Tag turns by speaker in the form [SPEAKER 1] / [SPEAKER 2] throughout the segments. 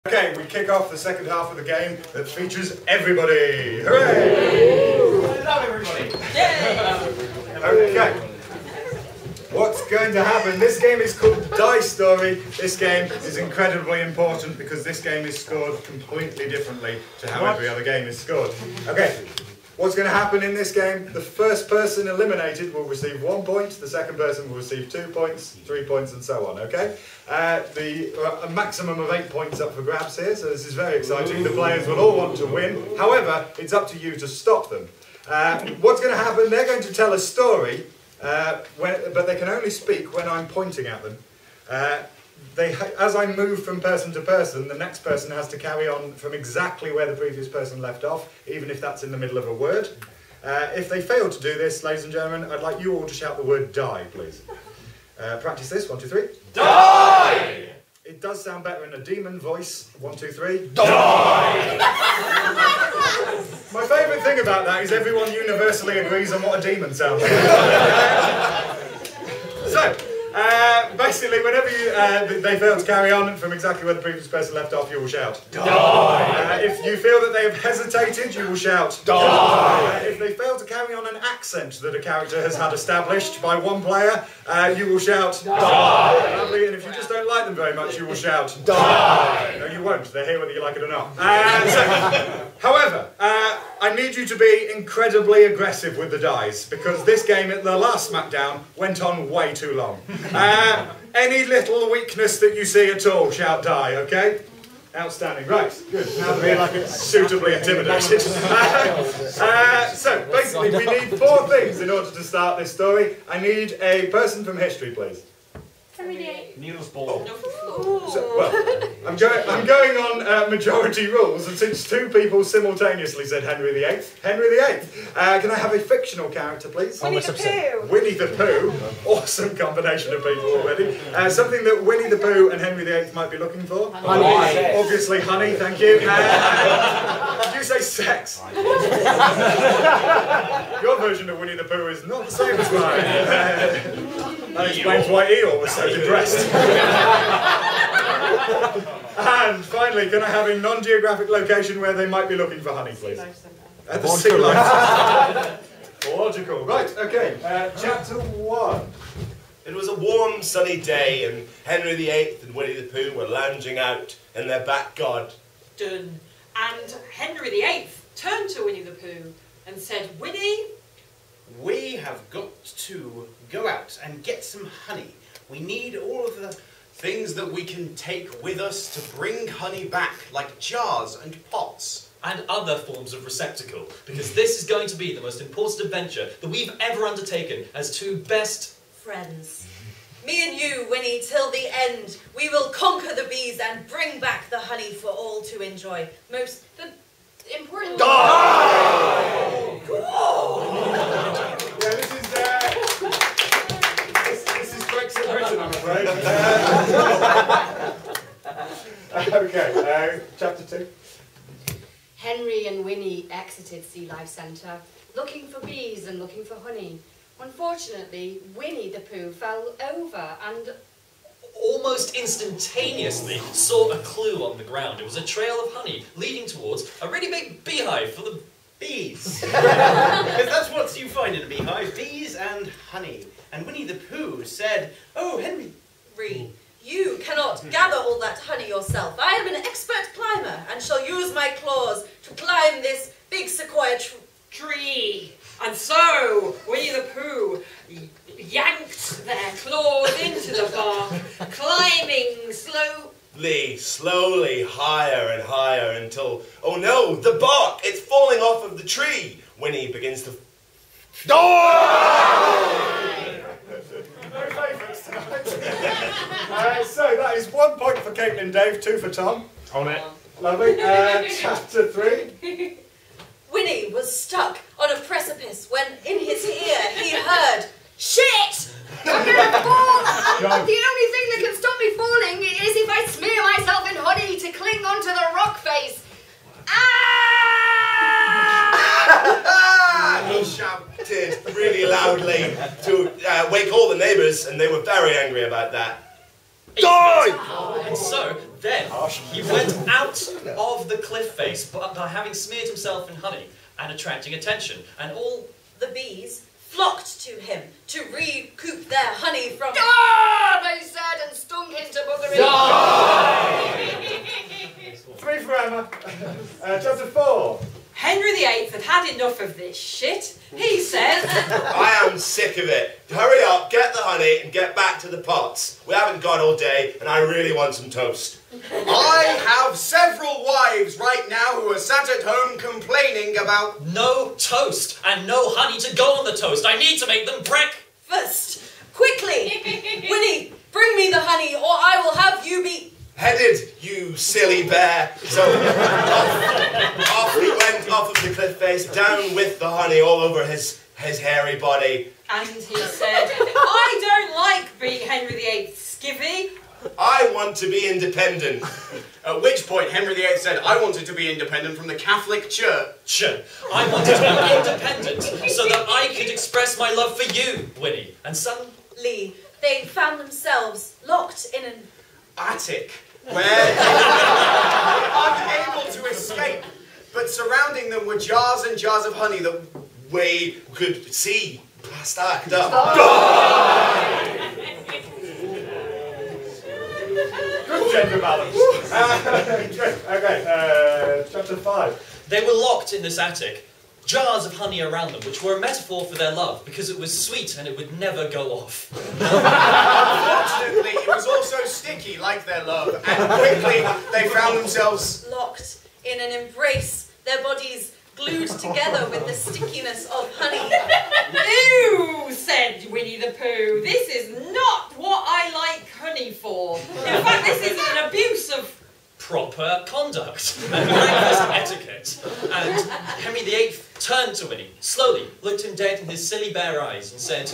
[SPEAKER 1] Okay, we kick off the second half of the game that features everybody. Hooray!
[SPEAKER 2] I love everybody. Yay!
[SPEAKER 1] Okay. What's going to happen? This game is called Die Story. This game is incredibly important because this game is scored completely differently to how every other game is scored. Okay. What's going to happen in this game? The first person eliminated will receive 1 point, the second person will receive 2 points, 3 points, and so on, okay? A maximum of 8 points up for grabs here, so this is very exciting. The players will all want to win. However, it's up to you to stop them. What's going to happen? They're going to tell a story, but they can only speak when I'm pointing at them. As I move from person to person, the next person has to carry on from exactly where the previous person left off, even if that's in the middle of a word. If they fail to do this, ladies and gentlemen, I'd like you all to shout the word die, please. Practice this, 1, 2, 3.
[SPEAKER 2] Die!
[SPEAKER 1] It does sound better in a demon voice. 1, 2, 3.
[SPEAKER 2] Die!
[SPEAKER 1] My favourite thing about that is everyone universally agrees on what a demon sounds like. So, basically, whenever they fail to carry on from exactly where the previous person left off, you will shout, die! If you feel that they have hesitated, you will shout, die! If they fail to carry on an accent that a character has had established by one player, you will shout, die! Lovely. And if you just don't like them very much, you will shout, die! No, you won't. They're here whether you like it or not. However, I need you to be incredibly aggressive with the dice, because this game at the last Smackdown went on way too long. Any little weakness that you see at all, shout die, okay? Outstanding, right, good. Now that we're suitably intimidated. So, basically, we need 4 things in order to start this story. I need a person from history, please.
[SPEAKER 3] Henry VIII.
[SPEAKER 2] Niels Bohr.
[SPEAKER 1] So, well, I'm going on majority rules, and since 2 people simultaneously said Henry VIII, Henry VIII. Can I have a fictional character, please?
[SPEAKER 3] Winnie the Pooh.
[SPEAKER 1] Winnie the Pooh. Awesome combination of people already. Something that Winnie the Pooh and Henry VIII might be looking for.
[SPEAKER 2] Honey.
[SPEAKER 1] Obviously, honey. Thank you. Did you say sex? Your version of Winnie the Pooh is not the same as mine. That explains why Eeyore was so depressed. And finally, can I have a non-geographic location where they might be looking for honey, please? At the sea life. Logical. Right, okay. Chapter 1.
[SPEAKER 4] It was a warm, sunny day, and Henry VIII and Winnie the Pooh were lounging out in their back garden.
[SPEAKER 3] And Henry VIII turned to Winnie the Pooh and said, Winnie,
[SPEAKER 5] we have got to go out and get some honey. We need all of the things that we can take with us to bring honey back, like jars and pots.
[SPEAKER 6] And other forms of receptacle, because this is going to be the most important adventure that we've ever undertaken as 2 best
[SPEAKER 7] friends. Me and you, Winnie, till the end. We will conquer the bees and bring back the honey for all to enjoy. Most important...
[SPEAKER 1] Die! Yeah, this is Brexit Britain, I'm afraid. Okay, chapter 2.
[SPEAKER 8] Henry and Winnie exited Sea Life Centre, looking for bees and looking for honey. Unfortunately, Winnie the Pooh fell over and
[SPEAKER 6] almost instantaneously saw a clue on the ground. It was a trail of honey leading towards a really big beehive full of bees.
[SPEAKER 5] Because that's what you find in a beehive, bees and honey. And Winnie the Pooh said, oh, Henry...
[SPEAKER 7] You cannot gather all that honey yourself. I am an expert climber and shall use my claws to climb this big sequoia
[SPEAKER 3] tree. And so, Winnie the Pooh yanked their claws into the bark, climbing
[SPEAKER 4] slowly higher and higher until, oh no, the bark, it's falling off of the tree. Winnie begins to...
[SPEAKER 1] Die! No favourites tonight. So that is 1 point for Caitlin and Dave, 2 for Tom.
[SPEAKER 2] On it.
[SPEAKER 1] Lovely. Chapter 3.
[SPEAKER 7] Winnie was stuck on a precipice when in his ear he heard, shit!
[SPEAKER 8] I'm gonna fall! The only thing that can stop me falling is if I smear myself in honey to cling onto the rock face. Ah!
[SPEAKER 4] He shouted really loudly to wake all the neighbours, and they were very angry about that.
[SPEAKER 6] Die! And so Then he went out of the cliff face by having smeared himself in honey and attracting attention, and all
[SPEAKER 7] The bees flocked to him to recoup their honey from...
[SPEAKER 8] Ah, they said, and stung him to buggery.
[SPEAKER 1] 3 for Emma. Chapter 4.
[SPEAKER 3] Henry VIII had had enough of this shit. He says,
[SPEAKER 4] I am sick of it. Hurry up, get the honey, and get back to the pots. We haven't got all day, and I really want some toast.
[SPEAKER 5] I have several wives right now who are sat at home complaining about...
[SPEAKER 6] no toast and no honey to go on the toast. I need to make them
[SPEAKER 7] First, quickly, Winnie, bring me the honey, or I will have you be...
[SPEAKER 4] Headed, you silly bear. So off he went off of the cliff face, down with the honey all over his hairy body.
[SPEAKER 3] and he said, I don't like being Henry VIII's skivvy.
[SPEAKER 4] I want to be independent.
[SPEAKER 5] At which point Henry VIII said, I wanted to be independent from the Catholic Church.
[SPEAKER 6] I wanted to be independent so that I could express my love for you, Winnie. And suddenly
[SPEAKER 7] they found themselves locked in an
[SPEAKER 5] attic where they were unable to escape, but surrounding them were jars and jars of honey that
[SPEAKER 4] we could see stacked up.
[SPEAKER 1] Good gender balance. Okay, chapter 5.
[SPEAKER 6] they were locked in this attic, jars of honey around them, which were a metaphor for their love, because it was sweet and it would never go off.
[SPEAKER 5] Unfortunately, it was also sticky, like their love, and quickly they found themselves
[SPEAKER 7] locked in an embrace, their bodies glued together with the stickiness of honey.
[SPEAKER 3] Ew, said Winnie the Pooh. This is not what I like honey for. In fact, this is an abuse of
[SPEAKER 6] Proper conduct and breakfast etiquette. And Henry VIII turned to Winnie, slowly looked him dead in his silly bare eyes and said,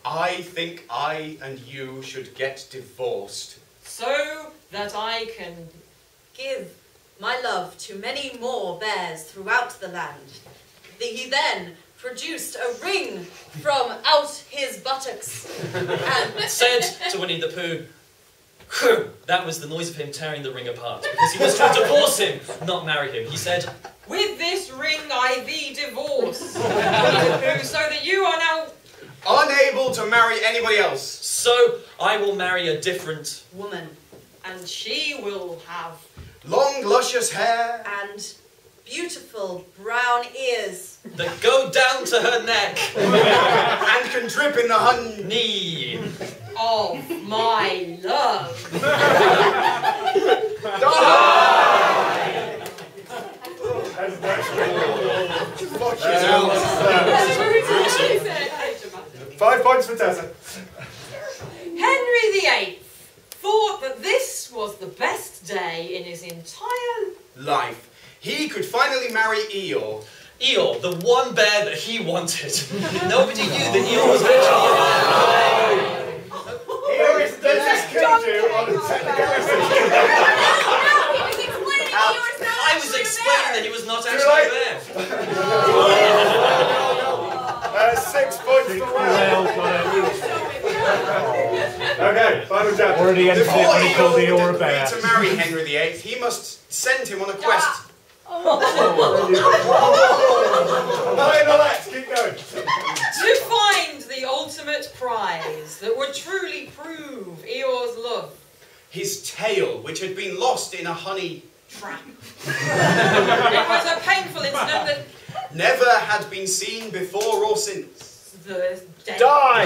[SPEAKER 5] I think I and you should get divorced.
[SPEAKER 3] so that I can...
[SPEAKER 7] Give my love to many more bears throughout the land. He then produced a ring from out his buttocks and
[SPEAKER 6] said to Winnie the Pooh, "Whew," that was the noise of him tearing the ring apart, because he was to divorce him, not marry him. He said,
[SPEAKER 3] with this ring I thee divorce, Winnie the Pooh, so that you are now
[SPEAKER 5] Unable to marry anybody else.
[SPEAKER 6] so I will marry a different
[SPEAKER 7] woman
[SPEAKER 3] and she will have
[SPEAKER 5] Long, luscious hair.
[SPEAKER 7] and beautiful brown ears.
[SPEAKER 6] that go down to her neck,
[SPEAKER 5] And can drip in the honey.
[SPEAKER 6] knee.
[SPEAKER 3] of my love.
[SPEAKER 5] Fuck yourself.
[SPEAKER 1] 5 points for Tessa.
[SPEAKER 3] Henry VIII thought that this was the best day in his entire
[SPEAKER 5] Life. He could finally marry Eeyore.
[SPEAKER 6] Eeyore, the one bear that he wanted. Nobody knew that Eeyore was actually a bear.
[SPEAKER 1] Here is they just killed you on a technicality.
[SPEAKER 6] I was explaining that he was not actually a bear.
[SPEAKER 1] 6 points for Will. Okay, final chapter.
[SPEAKER 9] Already ended it
[SPEAKER 5] Before
[SPEAKER 9] when he called
[SPEAKER 5] Eeyore
[SPEAKER 9] Eeyore a
[SPEAKER 5] would
[SPEAKER 9] bear.
[SPEAKER 5] agree to marry Henry VIII, he must send him on a quest.
[SPEAKER 1] Let's keep going.
[SPEAKER 3] to find the ultimate prize that would truly prove Eeyore's love.
[SPEAKER 5] His tail, which had been lost in a honey
[SPEAKER 3] Trap. It was a painful incident that
[SPEAKER 5] never had been seen before or since.
[SPEAKER 3] the dead
[SPEAKER 9] Die!